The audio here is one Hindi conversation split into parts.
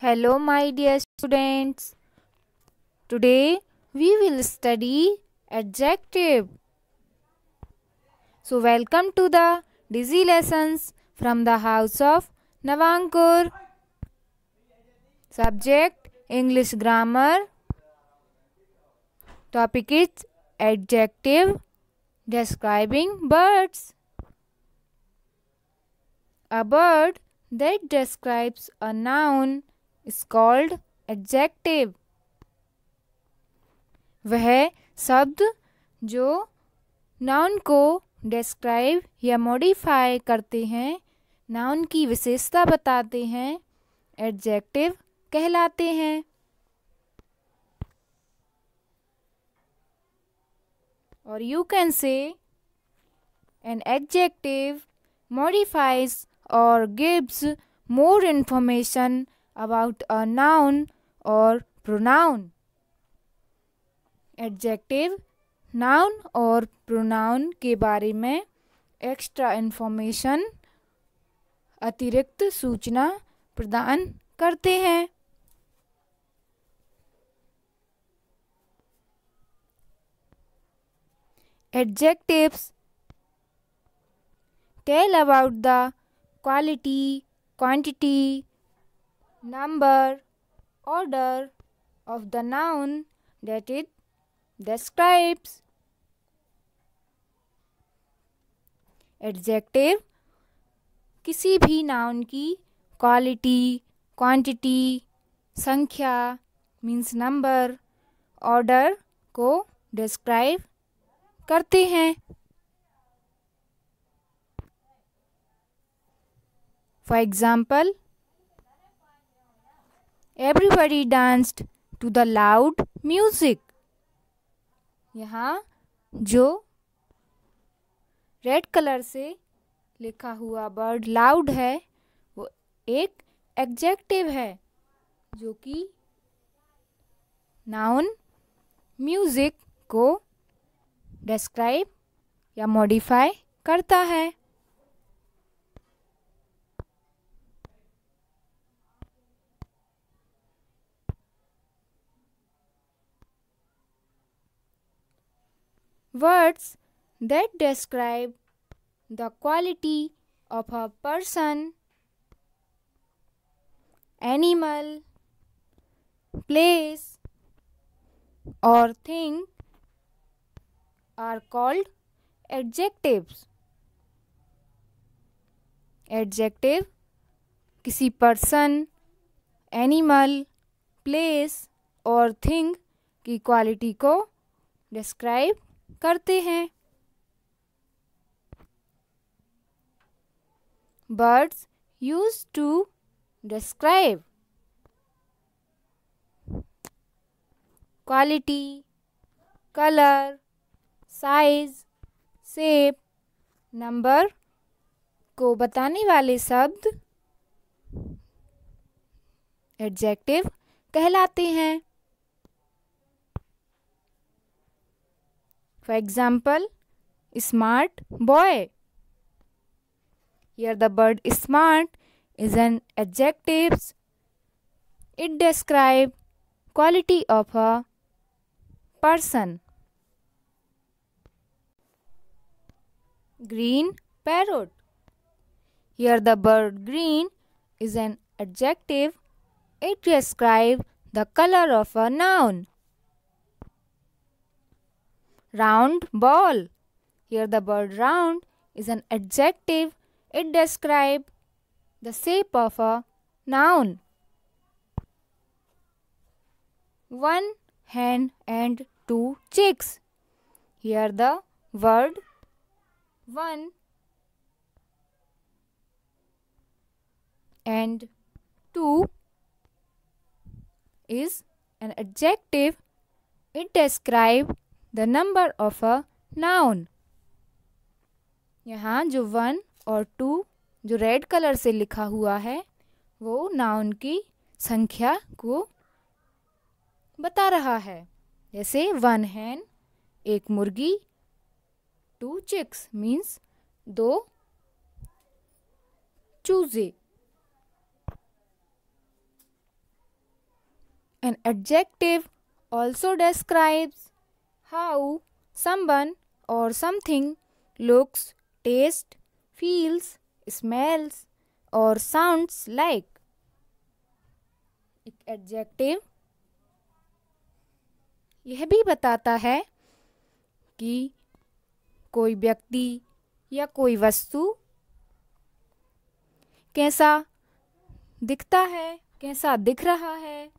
Hello, my dear students. Today we will study adjective. So, welcome to the Dizzy lessons from the house of Navankur. Subject English grammar. Topic is adjective describing birds. A bird that describes a noun is called adjective. वह शब्द जो नाउन को डिस्क्राइब या मॉडिफाई करते हैं, नाउन की विशेषता बताते हैं, एडजेक्टिव कहलाते हैं। और you can say an adjective modifies or gives more information about a noun or pronoun. Adjective noun और प्रोनाउन के बारे में एक्स्ट्रा इन्फॉर्मेशन, अतिरिक्त सूचना प्रदान करते हैं। Adjectives tell about the quality, quantity, number, order of the noun that it describes. Adjective किसी भी नाउन की क्वालिटी, क्वांटिटी, संख्या मीन्स नंबर, ऑर्डर को डिस्क्राइब करते हैं। For example, everybody danced to the loud music. यहाँ जो रेड कलर से लिखा हुआ वर्ड लाउड है वो एक एडजेक्टिव है जो कि नाउन म्यूजिक को डिस्क्राइब या मॉडिफाई करता है। Words that describe the quality of a person, animal, place, or thing are called adjectives. Adjective किसी person, animal, place और thing की क्वालिटी को डिस्क्राइब करते हैं। Birds used to describe quality, color, size, shape, number को बताने वाले शब्द एडजेक्टिव कहलाते हैं। For example, smart boy. Here the word smart is an adjective. It describes quality of a person. Green parrot. Here the word green is an adjective. It describes the color of a noun. Round ball. Here the word round is an adjective. It describes the shape of a noun. One hen and two chicks. Here the word one and two is an adjective. It describes the number of a noun. यहाँ जो 1 और 2 जो रेड कलर से लिखा हुआ है वो नाउन की संख्या को बता रहा है। जैसे 1 hen एक मुर्गी, 2 chicks मीन्स 2 चूजे। An adjective also describes how someone or something looks, tastes, feels, smells or sounds like. एक एडजेक्टिव यह भी बताता है कि कोई व्यक्ति या कोई वस्तु कैसा दिखता है, कैसा दिख रहा है,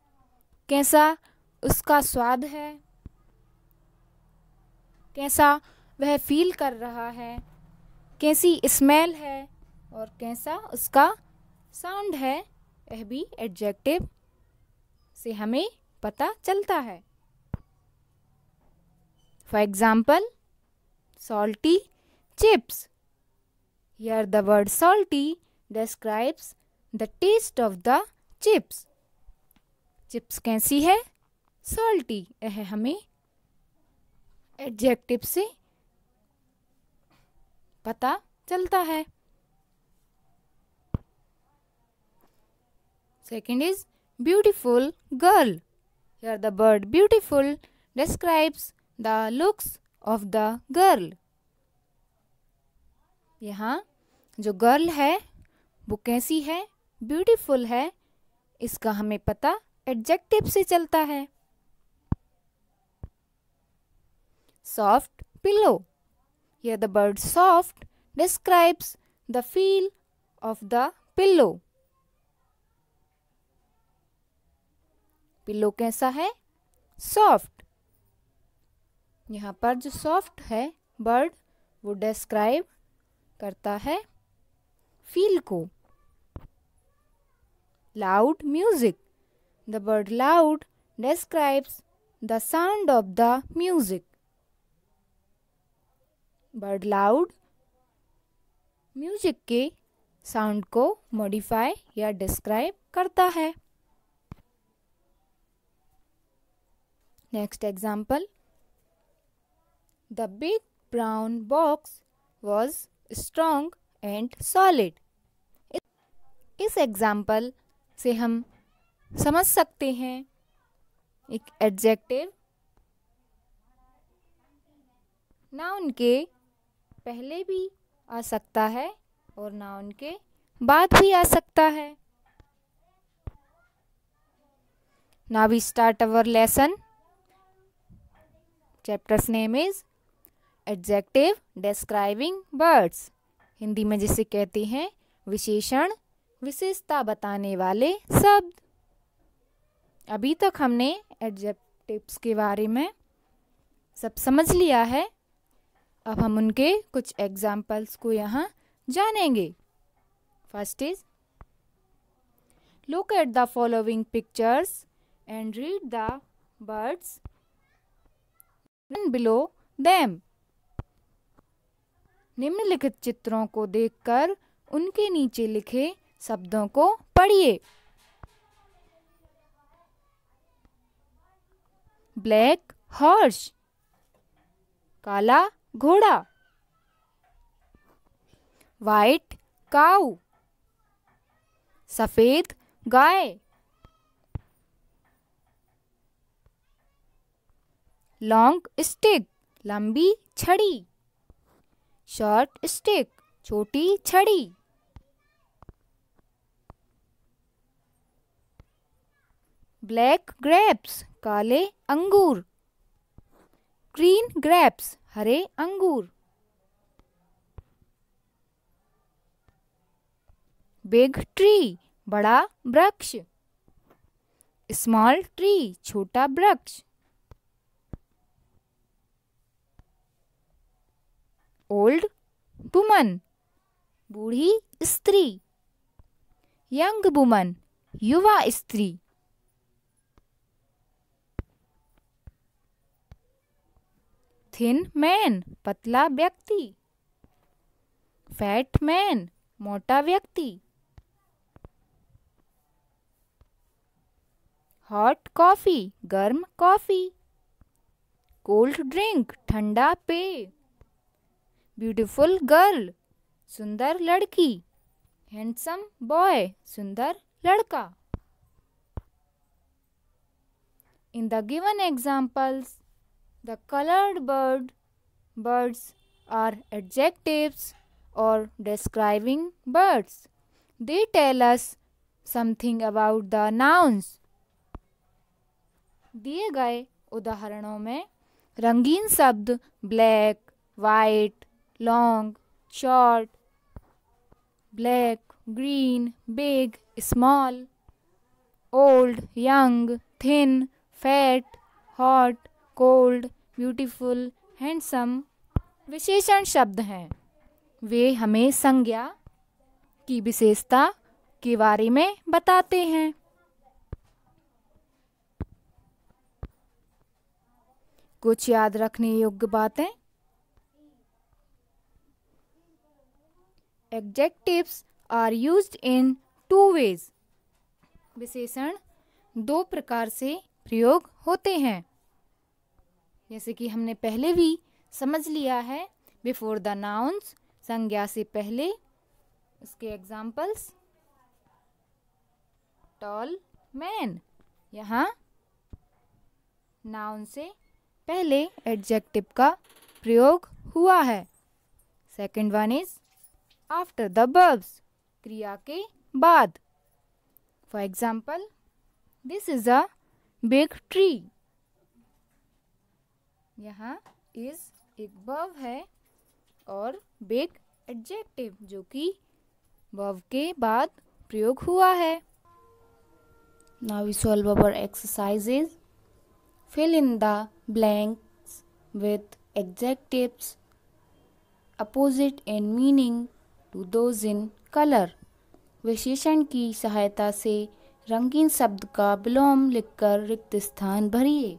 कैसा उसका स्वाद है, कैसा वह फील कर रहा है, कैसी स्मेल है और कैसा उसका साउंड है, यह भी एडजेक्टिव से हमें पता चलता है. For example, salty chips. Here the word salty describes the taste of the chips. Chips कैसी है? salty. यह हमें एडजेक्टिव से पता चलता है. Second is beautiful girl. Here the word beautiful describes the looks of the girl. यहाँ जो गर्ल है वो कैसी है? ब्यूटीफुल है. इसका हमें पता एडजेक्टिव से चलता है. Soft pillow. Here the word soft describes the feel of the pillow. Pillow कैसा है? सॉफ्ट. यहाँ पर जो सॉफ्ट है वर्ड वो डिस्क्राइब करता है फील को. Loud music. The word loud describes the sound of the music. Word loud music के साउंड को मॉडिफाई या डिस्क्राइब करता है. Next example, the big brown box was strong and solid. इस एग्जाम्पल से हम समझ सकते हैं एक एडजेक्टिव नाउन के पहले भी आ सकता है और नाउन के बाद भी आ सकता है. Now we start our lesson. Chapters name is adjective describing words. Hindi में जिसे कहते हैं विशेषण, विशेषता बताने वाले शब्द. अभी तक हमने एडजेक्टिव्स के बारे में सब समझ लिया है. अब हम उनके कुछ एग्जाम्पल्स को यहाँ जानेंगे. First is, look at the following pictures and read the words below them. निम्नलिखित चित्रों को देखकर उनके नीचे लिखे शब्दों को पढ़िए. ब्लैक हॉर्स, काला घोड़ा. वाइट काऊ, सफेद गाय. लॉन्ग स्टिक, लंबी छड़ी. शॉर्ट स्टिक, छोटी छड़ी. ब्लैक ग्रेप्स, काले अंगूर. ग्रीन ग्रेप्स, हरे अंगूर. बिग ट्री, बड़ा वृक्ष. स्मॉल ट्री, छोटा वृक्ष. ओल्ड वुमन, बूढ़ी स्त्री. यंग वुमन, युवा स्त्री. थिन मैन, पतला व्यक्ति. फैट मैन, मोटा व्यक्ति. हॉट कॉफी, गर्म कॉफी. कोल्ड ड्रिंक, ठंडा पेय. ब्यूटीफुल गर्ल, सुंदर लड़की. हैंडसम बॉय, सुंदर लड़का. In the given examples, the colored birds are adjectives or describing birds. They tell us something about the nouns. दिए गए उदाहरणों में रंगीन शब्द black, white, long, short, black, green, big, small, old, young, thin, fat, hot, cold, beautiful, handsome विशेषण शब्द हैं। वे हमें संज्ञा की विशेषता के बारे में बताते हैं। कुछ याद रखने योग्य बातें। Adjectives are used in 2 ways। विशेषण 2 प्रकार से प्रयोग होते हैं, जैसे कि हमने पहले भी समझ लिया है। बिफोर द नाउन्स, संज्ञा से पहले। इसके एग्जाम्पल्स, टॉल, मैन। यहाँ नाउन से पहले एडजेक्टिव का प्रयोग हुआ है। Second one is after the verbs, क्रिया के बाद। For example, this is a big tree. यहाँ इज एक वर्ब है और बिग एडजेक्टिव जो कि वर्ब के बाद प्रयोग हुआ है। Now we solve our exercises. Fill in the blanks with adjectives opposite in meaning to those in colour. विशेषण की सहायता से रंगीन शब्द का विलोम लिखकर रिक्त स्थान भरिए।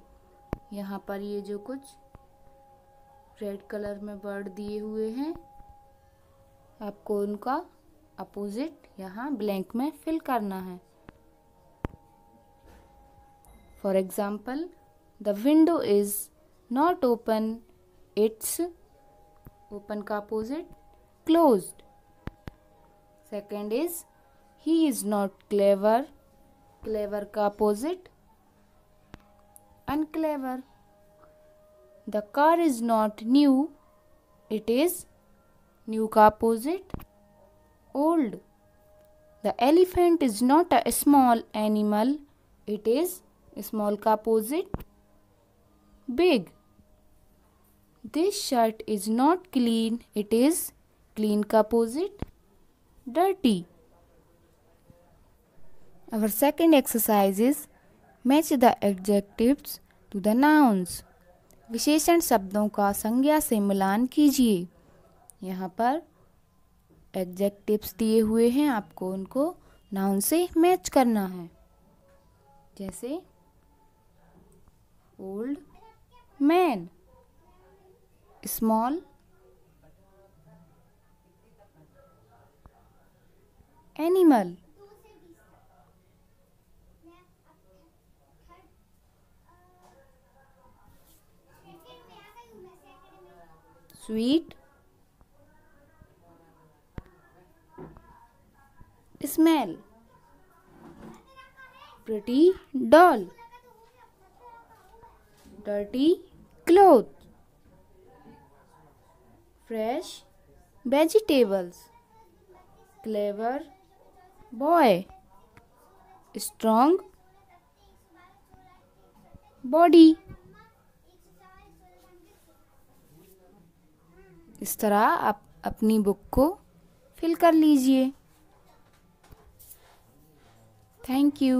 यहाँ पर ये जो कुछ रेड कलर में वर्ड दिए हुए हैं, आपको उनका अपोजिट यहाँ ब्लैंक में फिल करना है। For example, the window is not open, it's open का opposite closed. Second is he is not clever, clever का opposite unclever. The car is not new, it is new का opposite old. The elephant is not a small animal, it is small का opposite big. This shirt is not clean, it is clean का opposite dirty. Our second exercise is match the adjectives to the nouns. विशेषण शब्दों का संज्ञा से मिलान कीजिए। यहाँ पर एडजेक्टिव्स दिए हुए हैं, आपको उनको नाउन से मैच करना है। जैसे old man, small animal, sweet smell, pretty doll, dirty cloth, fresh vegetables, clever boy, strong body. इस तरह आप अपनी बुक को फिल कर लीजिए। Thank you.